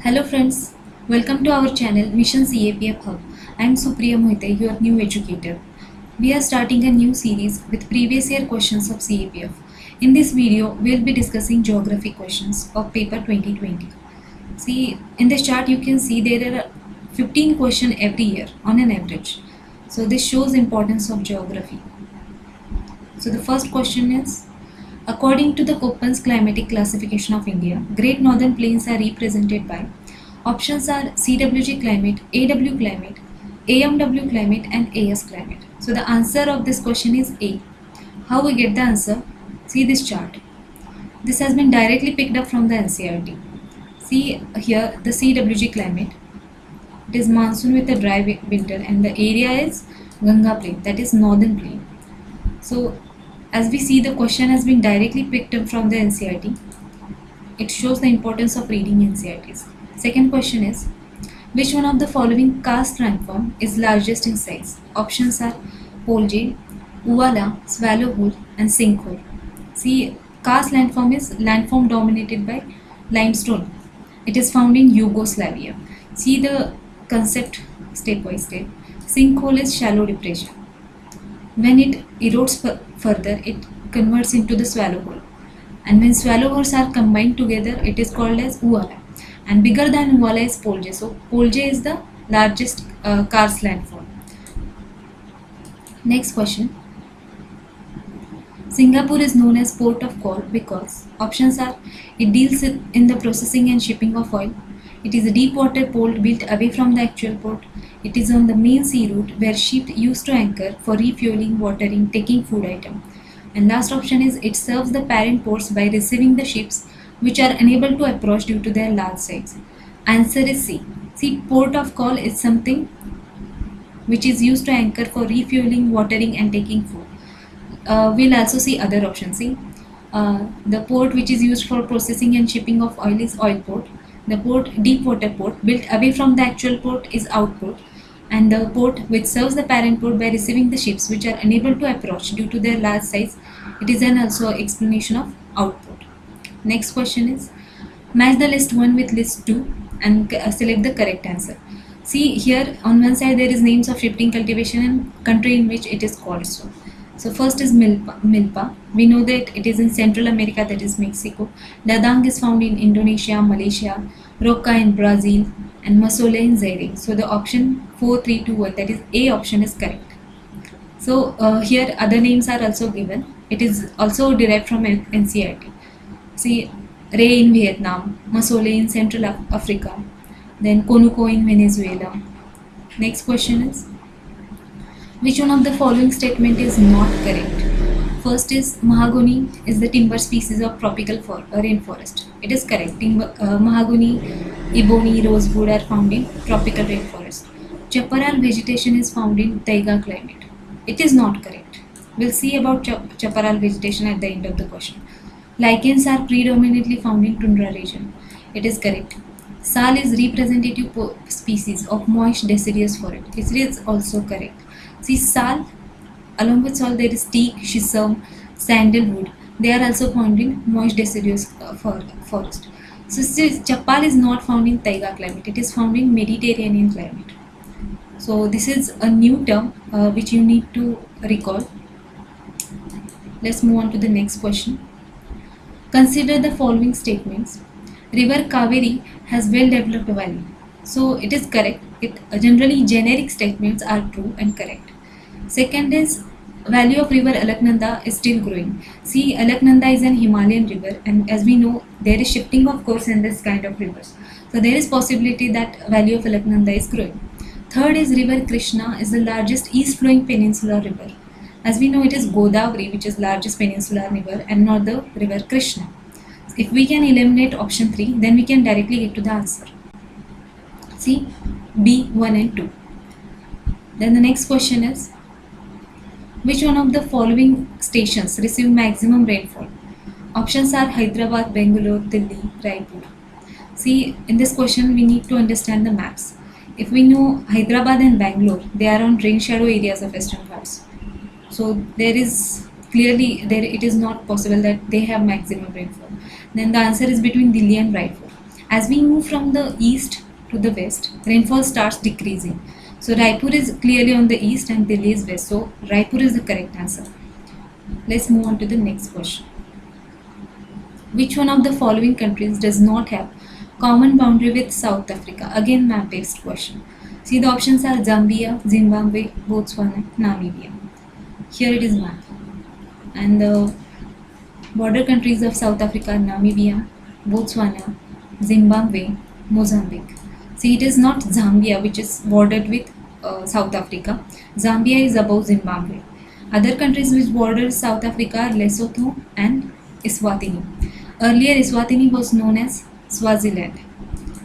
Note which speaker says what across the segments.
Speaker 1: Hello friends, welcome to our channel Mission CAPF Hub. I am Supriya Mohite, your new educator. We are starting a new series with previous year questions of CAPF. In this video, we will be discussing geography questions of paper 2020. See, in this chart you can see there are 15 questions every year on an average. So this shows importance of geography. So the first question is, according to the Köppen's climatic classification of India, Great Northern Plains are represented by options are CWG climate, AW climate, AMW climate and AS climate. So the answer of this question is A. How we get the answer? See this chart. This has been directly picked up from the NCERT. See here the CWG climate. It is monsoon with a dry winter and the area is Ganga plain, that is northern plain. So as we see, the question has been directly picked up from the NCERT. It shows the importance of reading NCERTs. Second question is, which one of the following karst landform is largest in size? Options are Polje, Uvala, Swallowhole and Sinkhole. See, karst landform is landform dominated by limestone. It is found in Yugoslavia. See the concept step by step. Sinkhole is shallow depression. When it erodes further, it converts into the swallow hole. And when swallow holes are combined together, it is called as Uvala. And bigger than Uvala is Polje. So Polje is the largest karst landform. Next question. Singapore is known as port of call because options are it deals in the processing and shipping of oil. It is a deep water port built away from the actual port. It is on the main sea route where ships used to anchor for refueling, watering, taking food item. And last option is it serves the parent ports by receiving the ships which are unable to approach due to their large size. Answer is C. See, port of call is something which is used to anchor for refueling, watering and taking food. We'll also see other options. See, the port which is used for processing and shipping of oil is oil port. The port, deep water port, built away from the actual port is outport. And the port which serves the parent port by receiving the ships which are unable to approach due to their large size, it is an also explanation of output. Next question is, match the list 1 with list 2 and select the correct answer. See here on one side there is names of shifting cultivation and country in which it is called so. So first is milpa. We know that it is in Central America, that is Mexico. Dadang is found in Indonesia, Malaysia, Roca in Brazil, and Masole in Zaire. So the option 4, 3, 2, 1, that is A option is correct. So here other names are also given. It is also derived from NCERT. See, Ray in Vietnam, Masole in Central Africa, then Conuco in Venezuela. Next question is, which one of the following statement is not correct? First is mahogany is the timber species of tropical rainforest. It is correct. Mahogany, ebony, rosewood are found in tropical rainforest. Chaparral vegetation is found in taiga climate. It is not correct. We'll see about chaparral vegetation at the end of the question. Lichens are predominantly found in tundra region. It is correct. Sal is representative species of moist deciduous forest. It is also correct. See, sal, along with sal there is teak, shisham, sandalwood. They are also found in moist deciduous forest. So chappal is not found in taiga climate. It is found in Mediterranean climate. So this is a new term which you need to recall. Let's move on to the next question. Consider the following statements. River Kaveri has well developed valley. So it is correct. Generally generic statements are true and correct. Second is value of river Alaknanda is still growing. See, Alaknanda is an Himalayan river and as we know there is shifting of course in this kind of rivers. So there is possibility that value of Alaknanda is growing. Third is river Krishna is the largest east flowing peninsular river. As we know it is Godavari which is largest peninsular river and not the river Krishna. If we can eliminate option 3 then we can directly get to the answer. See, B, 1 and 2. Then the next question is, which one of the following stations receive maximum rainfall? Options are Hyderabad, Bangalore, Delhi, Raipur. See, in this question we need to understand the maps. If we know Hyderabad and Bangalore, they are on rain shadow areas of Western Ghats. So there is clearly it is not possible that they have maximum rainfall. Then the answer is between Delhi and Raipur. As we move from the east to the west, rainfall starts decreasing. So Raipur is clearly on the east and Delhi is west. So Raipur is the correct answer. Let's move on to the next question. Which one of the following countries does not have common boundary with South Africa? Again, map based question. See, the options are Zambia, Zimbabwe, Botswana, Namibia. Here it is map. And the border countries of South Africa are Namibia, Botswana, Zimbabwe, Mozambique. See, it is not Zambia which is bordered with South Africa. Zambia is above Zimbabwe. Other countries which border South Africa are Lesotho and Eswatini. Earlier, Eswatini was known as Swaziland.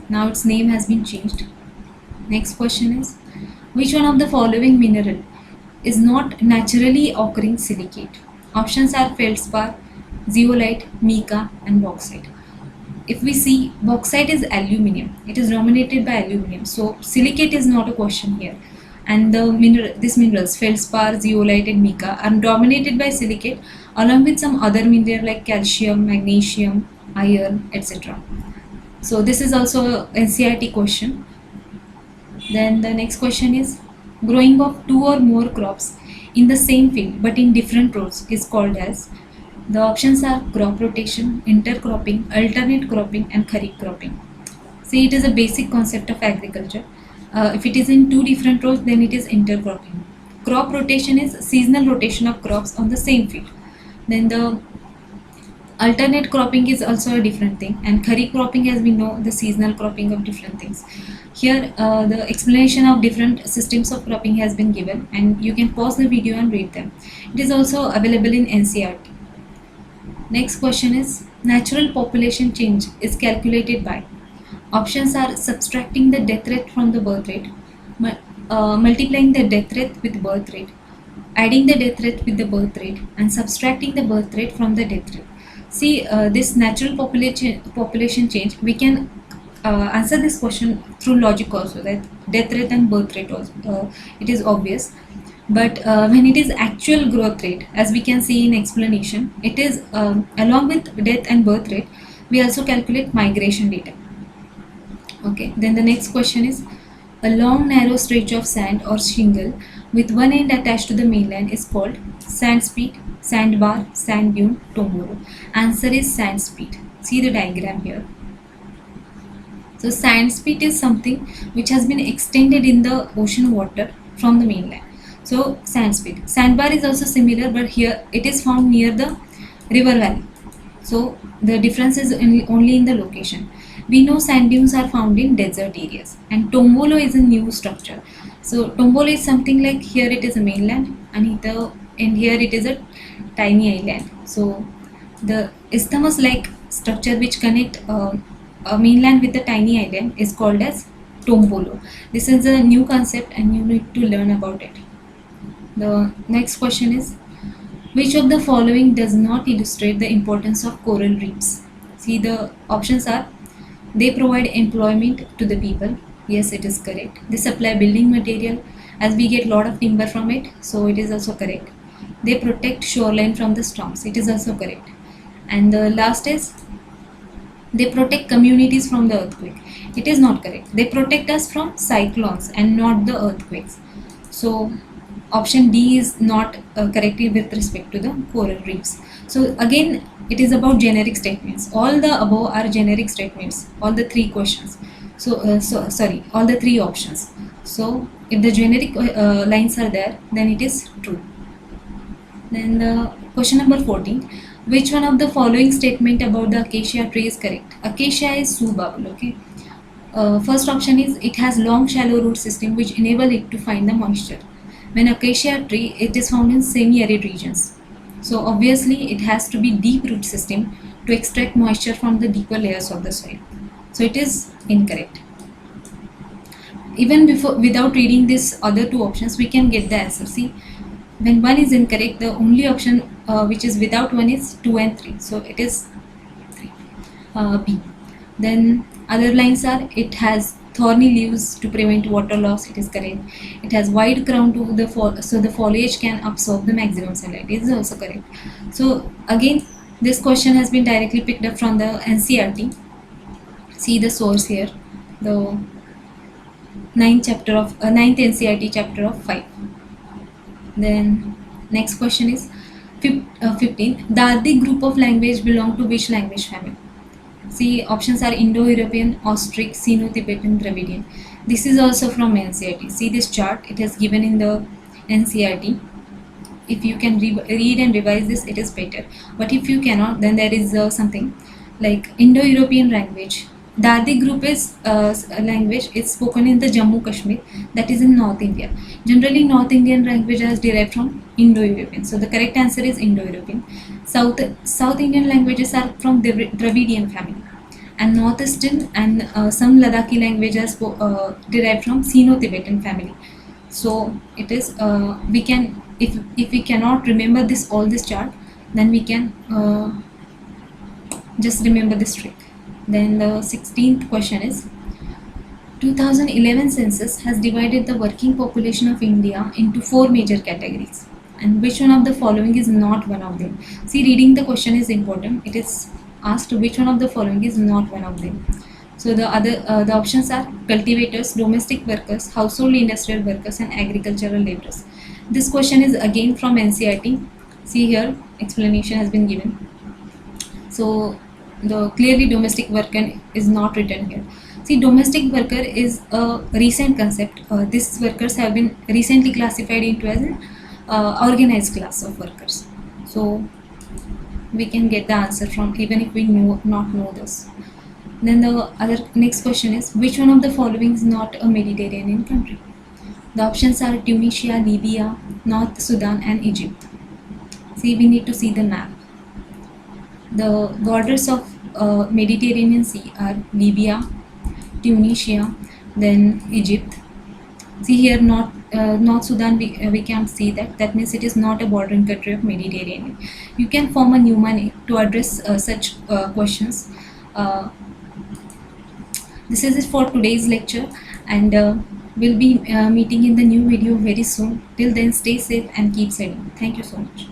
Speaker 1: Now its name has been changed. Next question is, which one of the following mineral is not naturally occurring silicate? Options are feldspar, zeolite, mica and bauxite. If we see, bauxite is aluminium. It is dominated by aluminium. So silicate is not a question here. And these minerals, feldspar, zeolite and mica, are dominated by silicate along with some other mineral like calcium, magnesium, iron, etc. So this is also a NCERT question. Then the next question is, growing of two or more crops in the same field but in different rows is called as. The options are crop rotation, intercropping, alternate cropping and kharif cropping. See, it is a basic concept of agriculture. If it is in two different rows, then it is intercropping. Crop rotation is seasonal rotation of crops on the same field. Then the alternate cropping is also a different thing, and kharif cropping, as we know, the seasonal cropping of different things. Here the explanation of different systems of cropping has been given, and you can pause the video and read them. It is also available in NCERT. Next question is, natural population change is calculated by. Options are subtracting the death rate from the birth rate, multiplying the death rate with birth rate, adding the death rate with the birth rate, and subtracting the birth rate from the death rate. See, this natural population change, we can answer this question through logic also, that death rate and birth rate also, it is obvious. But when it is actual growth rate, as we can see in explanation, it is along with death and birth rate, we also calculate migration data. Okay, then the next question is, a long narrow stretch of sand or shingle with one end attached to the mainland is called sand spit, sandbar, sand dune, tombolo. Answer is sand spit. See the diagram here. So sand spit is something which has been extended in the ocean water from the mainland. So sand spit. Sandbar is also similar, but here it is found near the river valley. So the difference is only in the location. We know sand dunes are found in desert areas, and tombolo is a new structure. So tombolo is something like, here it is a mainland, and here it is a tiny island. So the isthmus like structure which connect a mainland with a tiny island is called as tombolo. This is a new concept and you need to learn about it. The next question is, which of the following does not illustrate the importance of coral reefs? See, the options are, they provide employment to the people. Yes, it is correct. They supply building material, as we get lot of timber from it, so it is also correct. They protect shoreline from the storms. It is also correct. And the last is, they protect communities from the earthquake. It is not correct. They protect us from cyclones and not the earthquakes. So option D is not correct with respect to the coral reefs. So again, it is about generic statements. All the above are generic statements, all the three questions. All the three options. So if the generic lines are there, then it is true. Then the question number 14. Which one of the following statement about the acacia tree is correct? Acacia is subabul, okay? First option is, it has long shallow root system which enable it to find the moisture. When acacia tree, it is found in semi-arid regions. So obviously it has to be deep root system to extract moisture from the deeper layers of the soil. So it is incorrect. Even without reading these other two options, we can get the answer. See, when one is incorrect, the only option which is without one is 2 and 3. So it is 3. B. Then other lines are, it has thorny leaves to prevent water loss. It is correct. It has wide crown to the so the foliage can absorb the maximum sunlight. It is also correct. So again, this question has been directly picked up from the NCERT. See the source here, the ninth NCERT chapter of 5. Then next question is 15. The Adi group of language belong to which language family? See, options are Indo-European, Austric, Sino-Tibetan, Dravidian. This is also from NCERT. See this chart, it is given in the NCERT. If you can read and revise this, it is better. But if you cannot, then there is something like Indo-European language. The Adi group is language is spoken in the Jammu Kashmir, that is in North India. Generally, North Indian language is derived from Indo-European. So the correct answer is Indo-European. South Indian languages are from the Dravidian family, and Northeastern and some Ladakhi languages derived from Sino-Tibetan family. So it is we can, if we cannot remember all this chart, then we can just remember this trick. Then the 16th question is 2011 census has divided the working population of India into 4 major categories, and which one of the following is not one of them? See, reading the question is important. It is asked which one of the following is not one of them. So the options are cultivators, domestic workers, household industrial workers, and agricultural laborers. This question is again from NCERT. See here, explanation has been given. So the clearly domestic worker is not written here. See, domestic worker is a recent concept. These workers have been recently classified into as an organized class of workers. So we can get the answer from even if we not know this. Then the next question is which one of the following is not a Mediterranean country? The options are Tunisia, Libya, North Sudan, and Egypt. See, we need to see the map. The borders of Mediterranean Sea are Libya, Tunisia, then Egypt. See here, North Sudan, we can't see that. That means it is not a bordering country of Mediterranean. You can form a mnemonic to address such questions. This is it for today's lecture, and we'll be meeting in the new video very soon. Till then, stay safe and keep studying. Thank you so much.